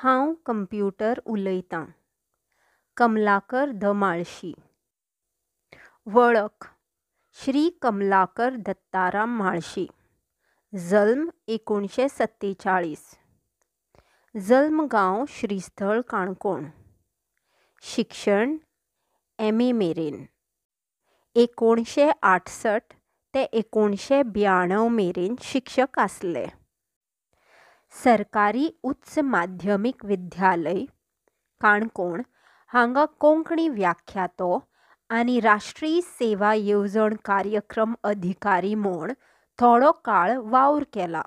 हांव कंप्यूटर उलयतां. कमलाकर धमाळशी. वळख श्री कमलाकर दत्ताराम म्हाळशी. जल्म 1947. जल्मगांव श्रीस्थळ काणकोण. शिक्षण MA मेरेन. 1968 ते 1992 मेरेन शिक्षक आसले. सरकारी उच्च माध्यमीक विद्यालय काणकोण हांगा कोंकणी व्याख्यातो आनी राष्ट्रीय सेवा येवजण कार्यक्रम अधिकारी म्हूण थोडो काळ वावर केला.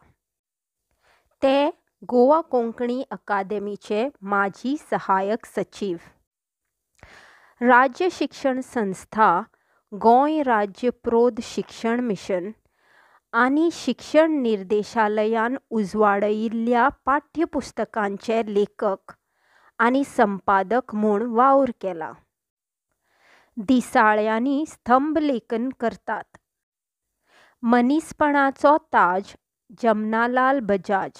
ते गोवा कोंकणी अकादेमीचे माजी सहाय्यक सचीव. राज्य शिक्षण संस्था, गोंय राज्य प्रौढ शिक्षण मिशन आनी शिक्षण निर्देशालयान उजवाडायिल्ल्या पाठ्यपुस्तकांचे लेखक आनी संपादक म्हूण वावर केला. दिसाळ्यांनी स्तंभलेखन करतात. मनीसपणाचो ताज जमनालाल बजाज.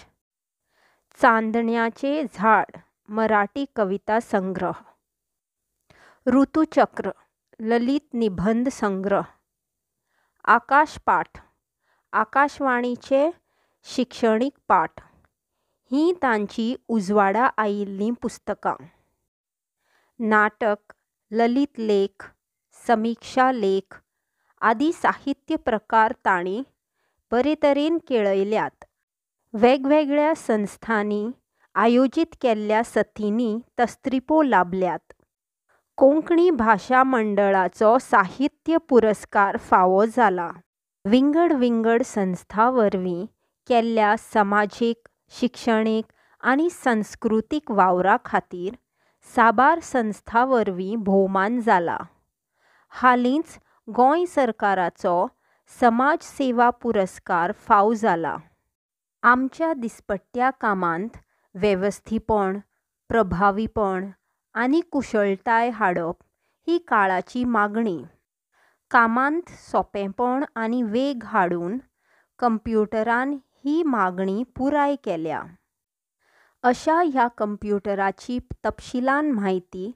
चांदण्याचे झाड मराठी कविता संग्रह. ऋतुचक्र ललित निबंध संग्रह. आकाशपाठ आकाशवाणीचे शिक्षणीक पाठ ही तांची उजवाडा आयिल्लीं पुस्तकां. नाटक, ललित लेख, समिक्षा लेख आदी साहित्य प्रकार तांणी बरे तरेन केळयल्यात. वेगवेगळ्या संस्थांनी आयोजीत केल्ल्या सतींनी तस्त्रिपो लाभल्यात. कोंकणी भाशा मंडळाचो साहित्य पुरस्कार फावो जाला. विंगड विंगड संस्था वरवीं केल्ल्या समाजीक, शिक्षणीक आनी संस्कृतीक वावरा खातीर साबार संस्था वरवीं भोवमान जाला. हालींच गोंय सरकाराचो समाज सेवा पुरस्कार फावो जाला. आमच्या दिसपट्ट्या कामांत वेवस्थीपण, प्रभावीपण आनी कुशळटाय हाडप ही काळाची मागणी. कामांत सोंपेपण आनी वेग हाडून कंप्युटरान ही मागणी पुराय केल्या. अशा ह्या कंप्युटराची तपशिलान म्हायती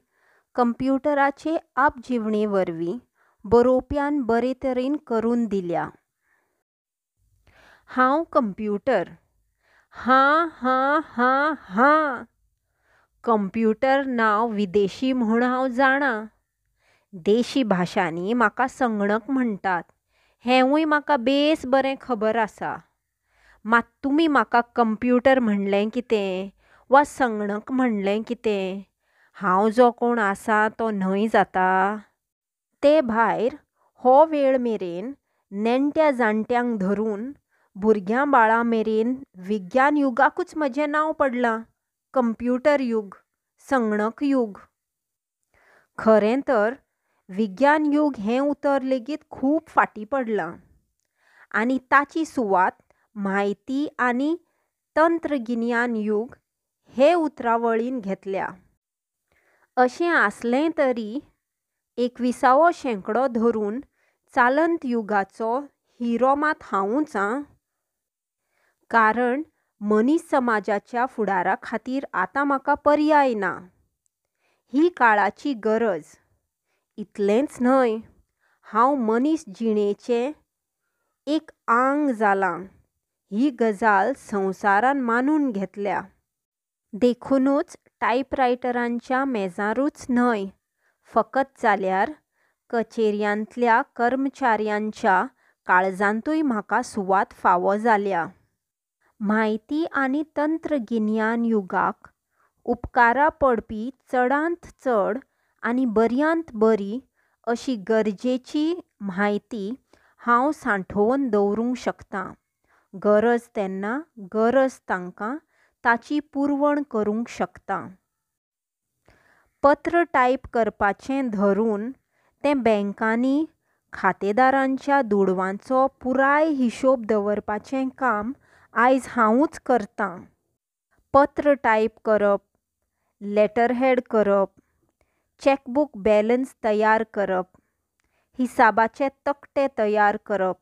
कंप्युटराचे आपजिवणे वरवीं बरोवप्यान बरे तरेन करून दिल्या. हांव कंप्युटर. हां हां हां हां. कंप्युटर नांव विदेशी म्हूण हांव जाणां. देशी भाशांनी म्हाका संगणक म्हणटात हेंवूय म्हाका बेस बरें खबर आसा. मात तुमी म्हाका कंप्युटर म्हणलें कितें वा संगणक म्हणलें कितें? हांव जो कोण आसां तो न्हय जाता. ते भायर हो वेळ मेरेन नेण्ट्या जाणट्यांक धरून भुरग्यां बाळां मेरेन विज्ञान युगाकूच म्हजें नांव पडलां. कंप्युटर युग, संगणक युग. खरें तर विज्ञान युग हें उतर लेगीत खूब फाटीं पडलां आनी ताची सुवात म्हायती आनी तंत्रगिन्यान युग हे उतरावळीन घेतल्या. अशें आसलें तरी 21वो शेंकडो धरून चालंत युगाचो हिरो मात हांवूच आं. कारण मनीस समाजाच्या फुडारा खातीर आतां म्हाका पर्याय ना. ही काळाची गरज. इतलेंच न्हय, हांव मनीस जिणेचें एक आंग जालां ही गजाल संवसारान मानून घेतल्या. देखूनच टायपरायटरांच्या मेजारूच न्हय, फकत जाल्यार कचेऱ्यांतल्या कर्मचाऱ्यांच्या काळजांतूय म्हाका सुवात फावो जाल्या. म्हायती आनी तंत्रगिन्यान युगाक उपकारा पडपी चडांत चड आनी बऱ्यांत बरी अशी गरजेची म्हायती हांव सांठोवन दवरूंक शकतां. गरज तेन्ना गरज तांकां ताची पुरवण करूंक शकतां. पत्र टायप करपाचें धरून तें बँकांनी खातेदारांच्या दुडवांचो पुराय हिशोब दवरपाचें काम आयज हांवूच करतां. पत्र टायप करप, लेटरहेड करप, चॅकबूक बॅलन्स तयार करप, हिसाबाचे तक्ते तयार करप.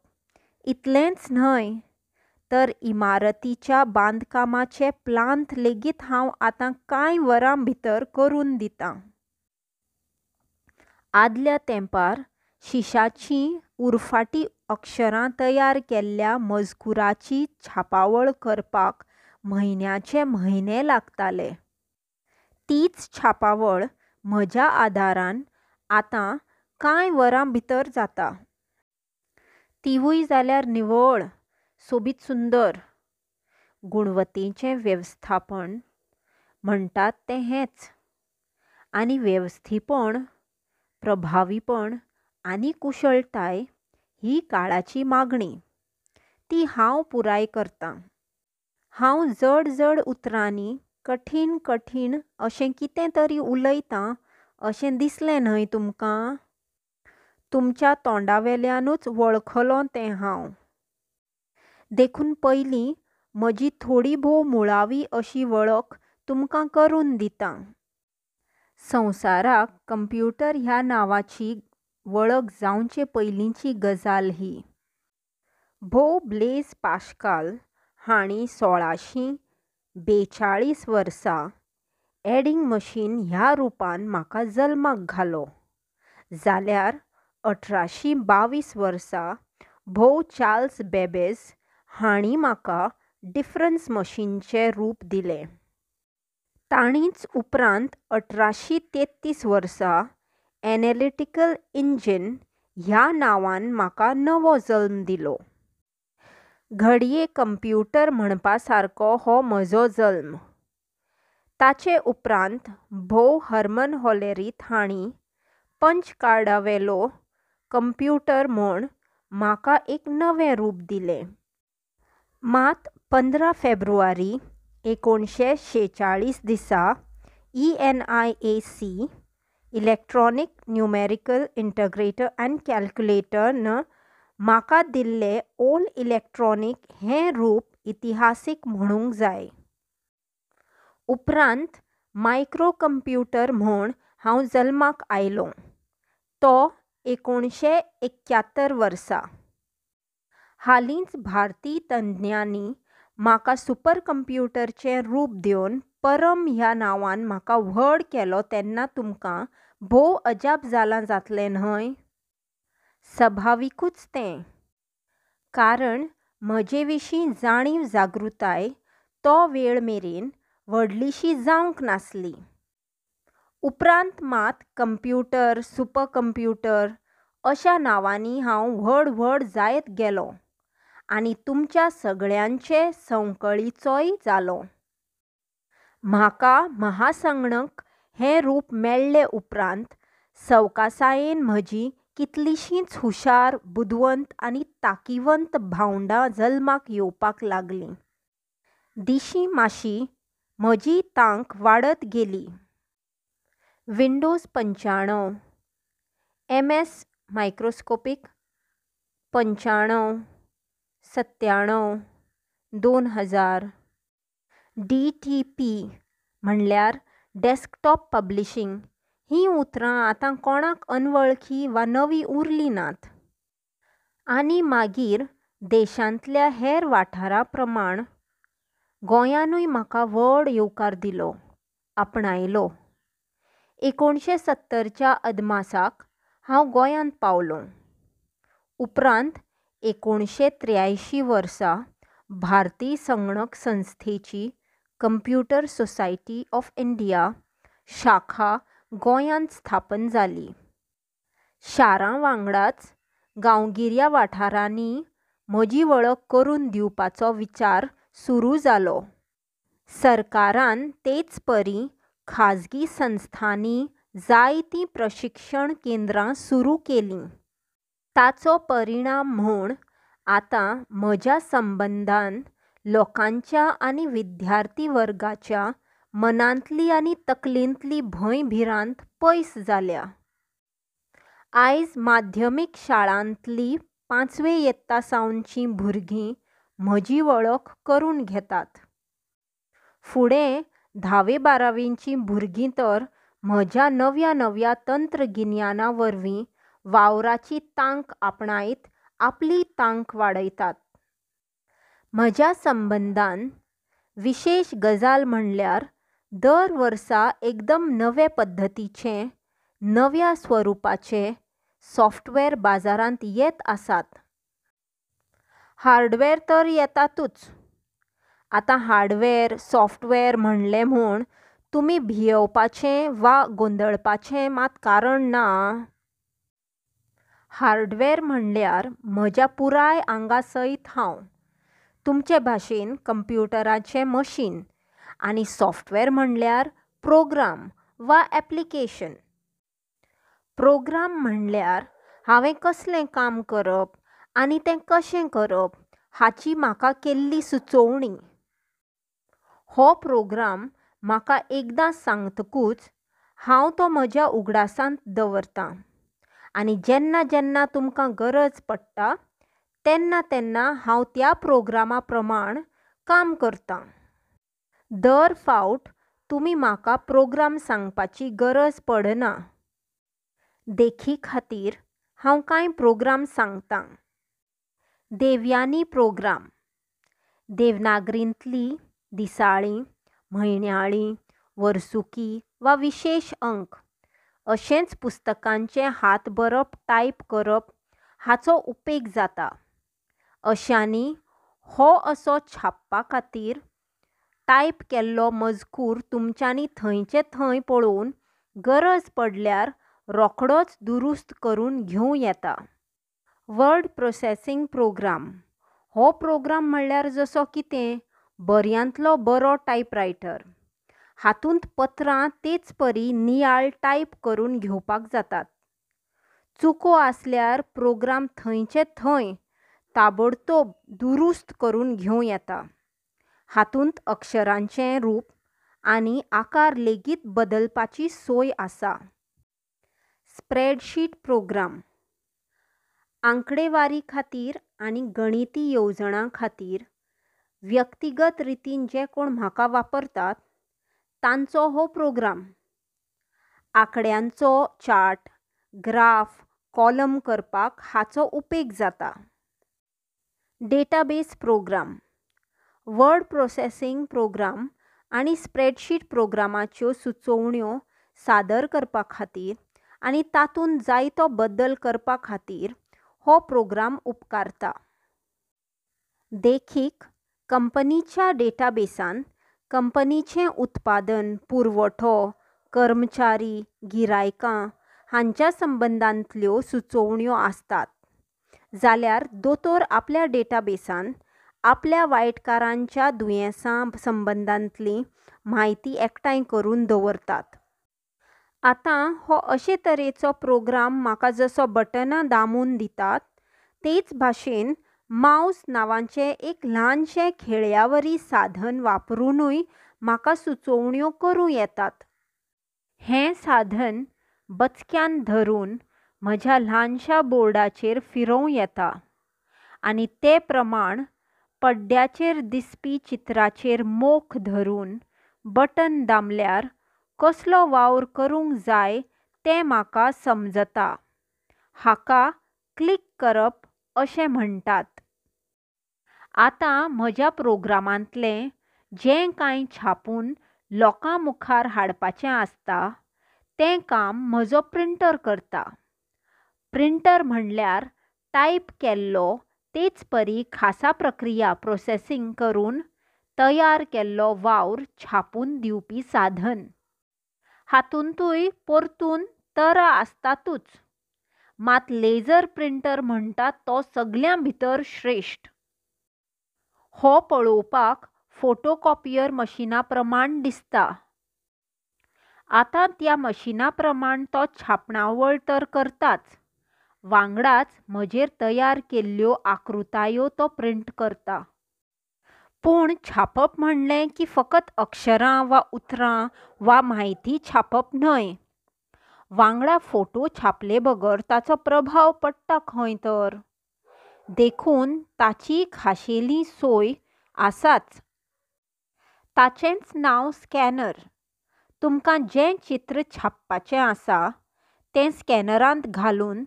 इतलेंच न्हय, तर इमारतीच्या बांदकामाचे प्लांत लेगीत हांव आतां कांय वरां भितर करून दितां. आदल्या तेंपार शिशाचीं उरफाटीं अक्षरां तयार केल्ल्या मजकुराची छापावळ करपाक म्हयन्याचे म्हयने लागताले. तीच छापावळ म्हज्या आदारान आतां कांय वरां भितर जाता. तिवूय जाल्यार निवळ, सोबीत सुंदर. गुणवत्तेचें वेवस्थापन म्हणटात तें हेंच. आनी वेवस्थीपण, प्रभावीपण आनी कुशळटाय ही काळाची मागणी. ती हांव पुराय करतां. हांव जड जड उतरांनी कठीण कठीण अशें कितें तरी उलयतां अशें दिसलें न्हय तुमकां? तुमच्या तोंडावेल्यानूच वळखलों तें हांव. देखून पयलीं म्हजी थोडी भोव मुळावी अशी वळख तुमकां करून दितां. संवसाराक कंप्यूटर ह्या नांवाची वळख जावचे पयलींची गजाल ही. भोव ब्लेझ पाश्काल हांणी 1642 वर्सा एडिंग मशीन ह्या रुपान म्हाका जल्माक घालो, जाल्यार 1822 वर्सा भोव चार्ल्स बेबेज हांणी म्हाका डिफरन्स मशीनचें रूप दिलें. तांणीच उपरांत 1833 वर्सा एनालिटिकल इंजिन ह्या नांवान म्हाका नवो जल्म दिलो. घडये कंप्यूटर म्हणपा सारको हो म्हजो जल्म. ताचे उपरांत भोव हर्मन हॉलेरीथ हांणी पंच कार्डावेलो कंप्यूटर म्हूण म्हाका एक नवें रूप दिलें. मात 15 फेब्रुवारी 1946 दिसा ENIAC इलेक्ट्रॉनिक न्यूमेरिकल इंटग्रेटर अँड कॅल्क्युलेटर न म्हाका दिल्लें ओल इलेक्ट्रॉनिक हें रूप इतिहासीक म्हणूंक जाय. उपरांत मायक्रो कंप्यूटर म्हूण हांव जल्माक आयलों, तो 1971 वर्सा. हालींच भारतीय तज्ञांनी म्हाका सुपर कंप्यूटरचें रूप दिवन परम ह्या नांवान म्हाका व्हड केलो तेन्ना तुमकां भोव अजाप जालां जातलें न्हय? सभाविकूच तें. कारण म्हजे विशीं जाणीव जागृताय तो वेळ मेरेन व्हडलीशी जावंक नासली. उपरांत मात कंप्यूटर, सुपर कंप्यूटर अशा नांवांनी हांव व्हड व्हड जायत गेलों आनी तुमच्या सगळ्यांचे संवकळीचोय जालों. म्हाका महासंगणक हें रूप मेळ्ळे उपरांत सवकासायेन म्हजी कितलींशींच हुशार, बुदवंत आनी तांकीवंत भावंडां जल्माक येवपाक लागलीं. दिशीं माशी म्हजी तांक वाडत गेली. विंडोज 95, MS मायक्रोस्कोपिक 95, 97, 2000, DTP म्हणल्यार डेस्कटॉप पब्लिशिंग हीं उतरां आतां कोणाक अनवळखी वा नवीं उरलीं नात. आनी मागीर देशांतल्या हेर वाठारां प्रमाण गोंयानूय म्हाका व्हड येवकार दिलो, आपणायलो. 1970च्या अदमासाक हांव गोंयांत पावलों. उपरांत 1983 वर्सा भारतीय संगणक संस्थेची कंप्यूटर सोसायटी ऑफ इंडिया शाखा गोंयांत स्थापन जाली. शारां वांगडाच गांवगिऱ्या वाठारांनी म्हजी वळख करून दिवपाचो विचार सुरू जालो. सरकारान तेच परी खाजगी संस्थांनी जायतीं प्रशिक्षण केंद्रां सुरू केलीं. ताचो परिणाम म्हूण आतां म्हज्या संबंदान लोकांच्या आनी विद्यार्थी वर्गाच्या मनांतली आनी तकलेंतली भंयभिरांत पयस जाल्या. आयज माध्यमीक शाळांतलीं 5वे येत्ता सावनचीं भुरगीं म्हजी वळख करून घेतात. फुडें 10वे-12वेचीं भुरगीं तर म्हज्या नव्या नव्या तंत्रगिन्याना वरवीं वावराची तांक आपणायत आपली तांक वाडयतात. म्हज्या संबंदान विशेष गजाल म्हणल्यार दर वर्सा एकदम नवे पद्धतीचे नव्या स्वरुपाचे सॉफ्टवेअर बाजारांत येत आसात. हार्डवेअर तर येतातूच. आतां हार्डवेअर सॉफ्टवेअर म्हणलें म्हूण तुमी भियेवपाचें वा गोंदळपाचें मात कारण ना. हार्डवेअर म्हणल्यार म्हज्या पुराय आंगा सयत हांव, तुमचे भाशेन कंप्युटराचें मशीन, आनी सॉफ्टवेअर म्हणल्यार प्रोग्राम वा ऍप्लिकेशन. प्रोग्राम म्हणल्यार हांवें कसलें काम करप आनी तें कशें करप हाची म्हाका केल्ली सुचोवणी. हो प्रोग्राम म्हाका एकदां सांगतकूच हांव तो म्हज्या उगडासांत दवरतां आनी जेन्ना जेन्ना तुमकां गरज पडटा तेन्ना तेन्ना हांव त्या प्रोग्रामा प्रमाण काम करतां. दर फावट तुमी म्हाका प्रोग्राम सांगपाची गरज पडना. देखी खातीर हांव कांय प्रोग्राम सांगतां. देवयानी प्रोग्राम, देवनागरींतली, दिसाळीं, म्हयन्याळीं, वर्सुकी वा विशेष अंक अशेंच पुस्तकांचें हात बरप टायप करप हाचो उपेग जाता. अशांनी हो असो छापपा खातीर टायप केल्लो मजकूर तुमच्यांनी थंयचे थंय पळोवन गरज पडल्यार रोखडोच दुरुस्त करून घेवं येता. वर्ड प्रोसेसिंग प्रोग्राम हो प्रोग्राम म्हणल्यार जसो कितें बऱ्यांतलो बरो टायपरायटर. हातूंत पत्रां तेच परी नियाळ टायप करून घेवपाक जातात. चुको आसल्यार प्रोग्राम थंयचे थंय ताबडतोब दुरुस्त करून घेवं येता. हातूंत अक्षरांचें रूप आनी आकार लेगीत बदलपाची सोय आसा. स्प्रेडशीट प्रोग्राम आंकडेवारी खातीर आनी गणिती येवजणां खातीर व्यक्तिगत रितीन जे कोण म्हाका वापरतात तांचो हो प्रोग्राम. आंकड्यांचो चार्ट, ग्राफ, कॉलम करपाक हाचो उपेग जाता. Database program word processing program आनी स्प्रेडशीट प्रोग्रामाच्यो सुचोवण्यो सादर करपा खातीर आनी तातूंत जायतो बदल करपा खातीर हो प्रोग्राम उपकारता. देखीक कंपनीच्या डेटाबेसान कंपनीचें उत्पादन, पुरवठो, कर्मचारी, गिरायकां हांच्या संबंदांतल्यो सुचोवण्यो आसतात. जाल्यार दोतोर आपल्या डेटाबेसान आपल्या वायटकारांच्या दुयेंसां संबंदांतली म्हायती एकठांय करून दवरतात. आतां हो अशे तरेचो प्रोग्राम म्हाका जसो बटनां दामून दितात तेच भाशेन मावस नांवाचें एक ल्हानशें खेळयावरी साधन वापरूनय म्हाका सुचोवण्यो करूं येतात. हें साधन बचक्यान धरून म्हज्या ल्हानशा बोर्डाचेर फिरोवं येता आनी ते प्रमाण पड्ड्याचेर दिसपी चित्राचेर मोख धरून बटन दामल्यार कसलो वावर करूंक जाय तें म्हाका समजता. हाका क्लिक करप अशें म्हणटात. आतां म्हज्या प्रोग्रामांतलें जें कांय छापून लोकां मुखार हाडपाचें आसता तें काम म्हजो प्रिंटर करता. प्रिंटर म्हणल्यार टायप केल्लो तेच परी खासा प्रक्रिया प्रोसेसिंग करून तयार केल्लो वावर छापून दिवपी साधन. हातूंतूय परतून तरा आसतातूच, मात लेजर प्रिंटर म्हणटा तो सगळ्यां भितर श्रेश्ठ. हो पळोवपाक फोटोकॉपियर मशिना प्रमाण दिसता. आतां त्या मशिना प्रमाण तो छापणावळ तर करताच, वांगडाच म्हजेर तयार केल्ल्यो आकृतायो तो प्रिंट करता. पूण छापप म्हणलें की फकत अक्षरां वा उतरां वा म्हायती छापप न्हय. वांगडा फोटो छापले बगर ताचो प्रभाव पडटा खंय तर. देखून ताची खाशेली सोय आसाच. ताचेंच नांव स्कॅनर. तुमकां जें चित्र छापपाचें आसा तें स्कॅनरांत घालून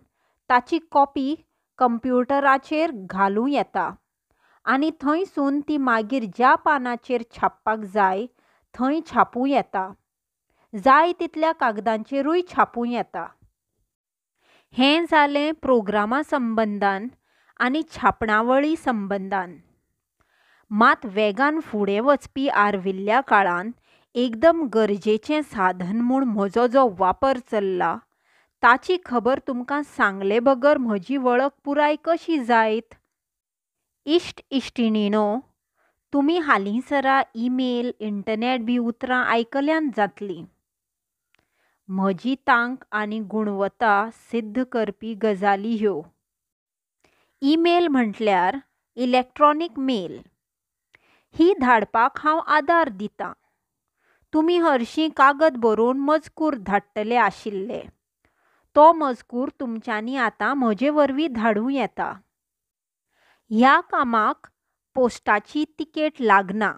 ताची कॉपी कंप्युटराचेर घालूं येता आनी थंयसून ती मागीर ज्या पानाचेर छापपाक जाय थंय छापूं येता. जाय तितल्या कागदांचेरूय छापूं येता. हें जालें प्रोग्रामा संबंदान आनी छापणावळी संबंदान. मात वेगान फुडें वचपी आर्विल्ल्या काळांत एकदम गरजेचें साधन म्हूण म्हजो जो वापर चल्ला ताची खबर तुमकां सांगले बगर म्हजी वळख पुराय कशी जायत? इश्ट इश्टिणीणो, तुमी हालींसरा ईमेल इंटरनेट बी उतरां आयकल्यांत जातलीं. म्हजी तांक आनी गुणवत्ता सिद्ध करपी गजाली ह्यो. ईमेल म्हटल्यार इलेक्ट्रॉनीक मेल. ही धाडपाक हांव आदार दितां. तुमी हरशीं कागद बरोवन मजकूर धाडटले आशिल्ले. तो मजकूर तुमच्यांनी आतां म्हजे वरवीं धाडूं येता. ह्या कामाक पोस्टाची तिकेट लागना.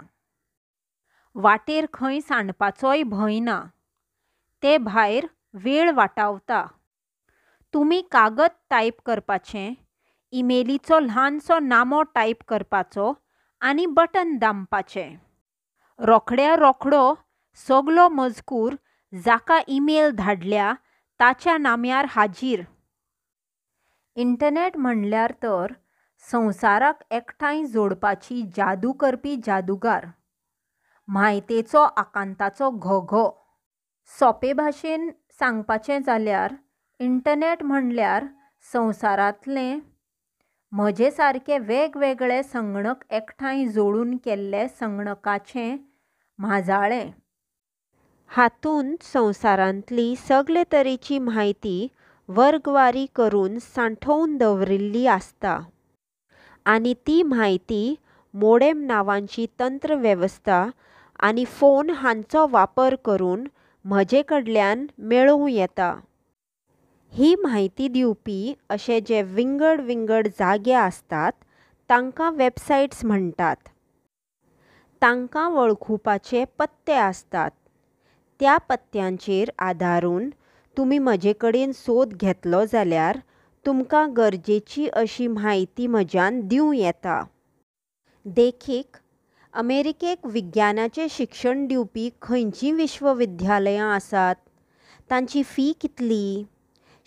वाटेर खंय सांडपाचोय भंय ना. ते भायर वेळ वाटावता. तुमी कागद टायप करपाचें, ईमेलीचो ल्हानसो नामो टायप करपाचो आनी बटन दामपाचें. रोखड्या रोखडो सगलो मजकूर जाका ईमेल धाडल्या ताच्या नाम्यार हाजीर. इंटरनेट म्हणल्यार तर संवसाराक एकठांय जोडपाची जादू करपी जादूगार. म्हायतेचो आकांताचो घोघो. सोंपे भाशेन सांगपाचें जाल्यार इंटरनेट म्हणल्यार संवसारांतले म्हजे सारके वेगवेगळे संगणक एकठांय जोडून केल्ले संगणकाचें म्हाजाळें. हातूंत संवसारांतली सगले तरेची म्हायती वर्गवारी करून सांठोवन दवरिल्ली आसता. आनी ती म्हायती मोडेम नांवांची तंत्र वेवस्था आनी फोन हांचो वापर करून म्हजे कडल्यान मेळूं येता. ही म्हायती दिवपी अशे जे विंगड विंगड जागे आसतात तांकां वेबसायट्स म्हणटात. तांकां वळखुपाचे पत्ते आसतात. त्या पत्त्यांचेर आदारून तुमी म्हजे कडेन सोद घेतलो जाल्यार तुमकां गरजेची अशी म्हायती म्हज्यान दिवं येता. देखीक अमेरिकेक विज्ञानाचें शिक्षण दिवपी खंयचीं विश्वविद्यालयां आसात? तांची फी कितली?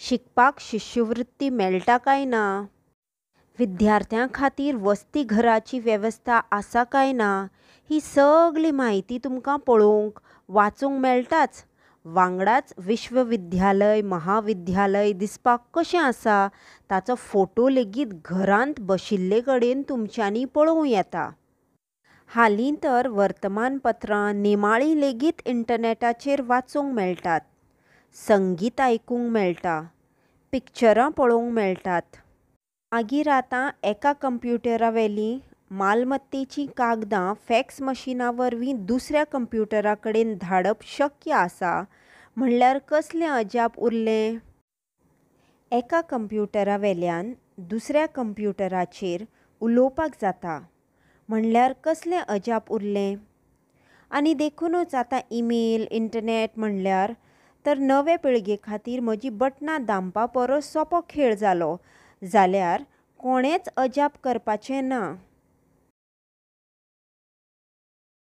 शिकपाक शिश्यवृत्ती मेळटा काय ना? विद्यार्थ्यां खातीर वसतीघराची वेवस्था आसा काय ना? ही सगळी म्हायती तुमकां पळोवंक वाचूंक मेळटाच. वांगडाच विश्वविद्यालय महाविद्यालय दिसपाक कशें आसा ताचो फोटो लेगीत घरांत बशिल्ले कडेन तुमच्यांनी पळोवं येता. हालीं तर वर्तमानपत्रां नेमाळीं लेगीत इंटरनेटाचेर वाचूंक मेळटात. संगीत आयकूंक मेळटा. पिक्चरां पळोवंक मेळटात. मागीर आतां एका कंप्युटरा वेलीं मालमत्तेचीं कागदां फॅक्स मशिना वरवीं दुसऱ्या कंप्युटरा कडेन धाडप शक्य आसा म्हणल्यार कसलें अजाप उरलें? एका कंप्युटरा वेल्यान दुसऱ्या कंप्युटराचेर उलोवपाक जाता म्हणल्यार कसलें अजाप उरलें? आनी देखूनच आतां ईमेल इंटरनेट म्हणल्यार तर नवे पिळगे खातीर म्हजी बटनां दामपा परस सोंपो खेळ जालो जाल्यार कोणेंच अजाप करपाचें ना.